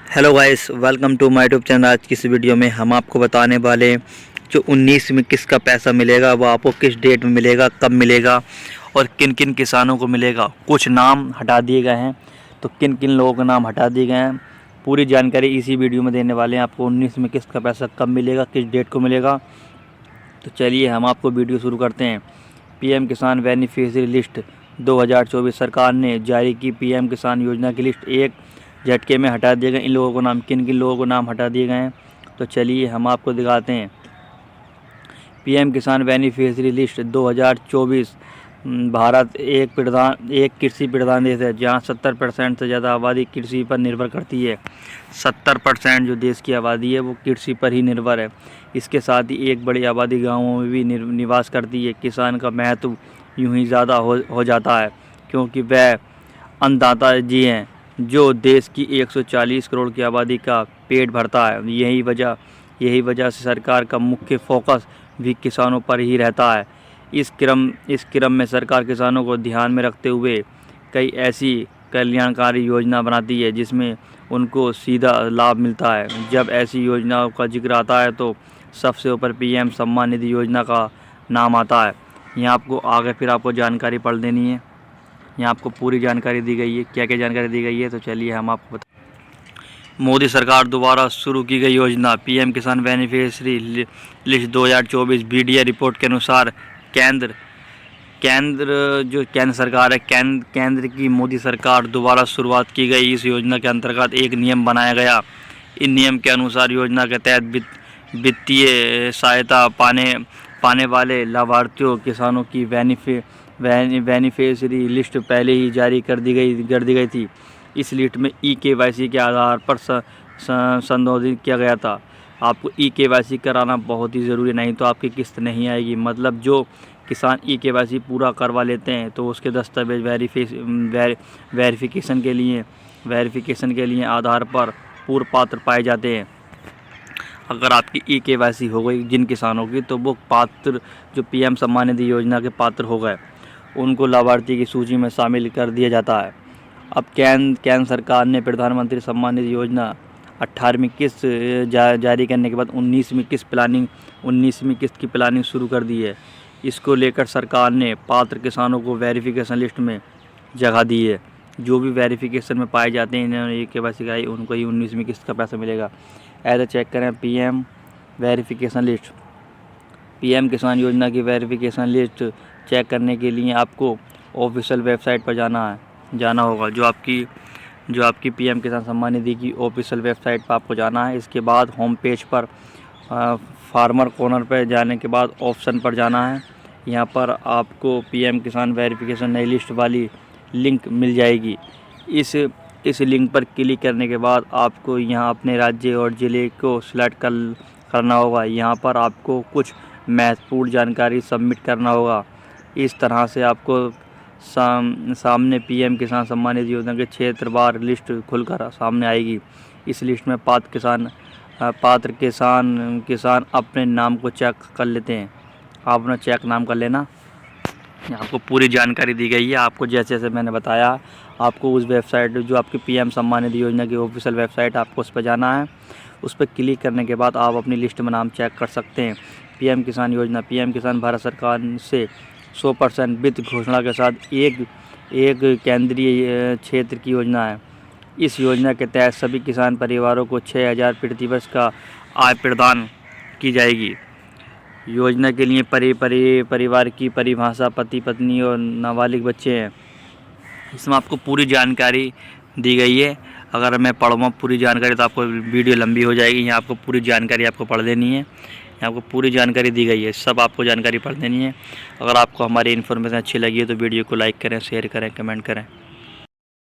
Hello guys, welcome to my YouTube channel. आज की इस वीडियो में हम आपको बताने वाले हैं जो 19 में किसका पैसा मिलेगा, वो आपको किस डेट में मिलेगा, कब मिलेगा और किन किन किसानों को मिलेगा। कुछ नाम हटा दिए गए हैं, तो किन किन लोगों के नाम हटा दिए गए हैं, पूरी जानकारी इसी वीडियो में देने वाले हैं। आपको 19 में किसका पैसा कब मिलेगा, किस डेट को मिलेगा। तो चलिए हम आपको वीडियो शुरू करते हैं। पीएम किसान बेनिफिशियरी लिस्ट 2024 सरकार ने जारी की। पीएम किसान योजना की लिस्ट एक झटके में हटा दिए गए। इन लोगों को नाम, किन किन लोगों को नाम हटा दिए गए हैं, तो चलिए हम आपको दिखाते हैं। पीएम किसान बेनिफिशियरी लिस्ट 2024। भारत एक कृषि प्रधान देश है, जहां 70% से ज़्यादा आबादी कृषि पर निर्भर करती है। 70% जो देश की आबादी है वो कृषि पर ही निर्भर है। इसके साथ ही एक बड़ी आबादी गाँवों में भी निवास करती है। किसान का महत्व यूं ही ज़्यादा हो जाता है, क्योंकि वह अन्नदाता जी हैं जो देश की 140 करोड़ की आबादी का पेट भरता है। यही वजह से सरकार का मुख्य फोकस भी किसानों पर ही रहता है। इस क्रम में सरकार किसानों को ध्यान में रखते हुए कई ऐसी कल्याणकारी योजना बनाती है जिसमें उनको सीधा लाभ मिलता है। जब ऐसी योजनाओं का जिक्र आता है तो सबसे ऊपर पीएम सम्मान निधि योजना का नाम आता है। यहाँ आपको आगे फिर आपको जानकारी पढ़ देनी है। यहाँ आपको पूरी जानकारी दी गई है, क्या क्या जानकारी दी गई है, तो चलिए हम आपको बता। मोदी सरकार द्वारा शुरू की गई योजना पीएम किसान बेनिफिशियरी लिस्ट 2024 बीडीए रिपोर्ट के अनुसार केंद्र सरकार है, केंद्र की मोदी सरकार द्वारा शुरुआत की गई इस योजना के अंतर्गत एक नियम बनाया गया। इन नियम के अनुसार योजना के तहत वित्तीय सहायता पाने वाले लाभार्थियों किसानों की बेनिफिशियरी लिस्ट पहले ही जारी कर दी गई थी। इस लिस्ट में ई-केवाईसी के आधार पर संशोधित किया गया था। आपको ई-केवाईसी कराना बहुत ही ज़रूरी, नहीं तो आपकी किस्त नहीं आएगी। मतलब जो किसान ई-केवाईसी पूरा करवा लेते हैं तो उसके दस्तावेज वेरिफिकेशन के लिए आधार पर पूर्व पात्र पाए जाते हैं। अगर आपकी ई-केवाईसी हो गई जिन किसानों की, तो वो पात्र जो पीएम सम्मान निधि योजना के पात्र हो गए, उनको लाभार्थी की सूची में शामिल कर दिया जाता है। अब केंद्र सरकार ने प्रधानमंत्री सम्मान निधि योजना 18वीं किस्त जारी करने के बाद 19वीं किस्त की प्लानिंग शुरू कर दी है। इसको लेकर सरकार ने पात्र किसानों को वेरिफिकेशन लिस्ट में जगह दी है। जो भी वेरिफिकेशन में पाए जाते हैं, इन्होंने ई-केवाईसी कराई, उनको ही 19वीं किस्त का पैसा मिलेगा। ऐसे चेक करें पीएम वेरिफिकेशन लिस्ट। पीएम किसान योजना की वेरिफिकेशन लिस्ट चेक करने के लिए आपको ऑफिशियल वेबसाइट पर जाना होगा। जो आपकी पीएम किसान सम्मान निधि की ऑफिशियल वेबसाइट पर आपको जाना है। इसके बाद होम पेज पर फार्मर कॉर्नर पर जाने के बाद ऑप्शन पर जाना है। यहाँ पर आपको पीएम किसान वेरिफिकेशन नई लिस्ट वाली लिंक मिल जाएगी। इस लिंक पर क्लिक करने के बाद आपको यहाँ अपने राज्य और ज़िले को सिलेक्ट करना होगा। यहाँ पर आपको कुछ महत्वपूर्ण जानकारी सबमिट करना होगा। इस तरह से आपको सामने पीएम किसान सम्मान निधि योजना के क्षेत्रवार लिस्ट खुलकर सामने आएगी। इस लिस्ट में पात्र किसान अपने नाम को चेक कर लेते हैं। आप अपना चेक नाम कर लेना। आपको पूरी जानकारी दी गई है। आपको जैसे मैंने बताया, आपको उस वेबसाइट जो आपकी पीएम सम्मान निधि योजना की ऑफिशियल वेबसाइट, आपको उस पर जाना है। उस पर क्लिक करने के बाद आप अपनी लिस्ट में नाम चेक कर सकते हैं। पीएम किसान योजना, पीएम किसान भारत सरकार से 100% वित्त घोषणा के साथ एक केंद्रीय क्षेत्र की योजना है। इस योजना के तहत सभी किसान परिवारों को 6000 प्रति वर्ष का आय प्रदान की जाएगी। योजना के लिए परिवार की परिभाषा पति पत्नी और नाबालिग बच्चे हैं। इसमें आपको पूरी जानकारी दी गई है। अगर मैं पढ़ूँगा पूरी जानकारी तो आपको वीडियो लंबी हो जाएगी। यहाँ आपको पूरी जानकारी आपको पढ़ लेनी है। यहाँ आपको पूरी जानकारी दी गई है, सब आपको जानकारी पढ़ लेनी है। अगर आपको हमारी इन्फॉर्मेशन अच्छी लगी है तो वीडियो को लाइक करें, शेयर करें, कमेंट करें।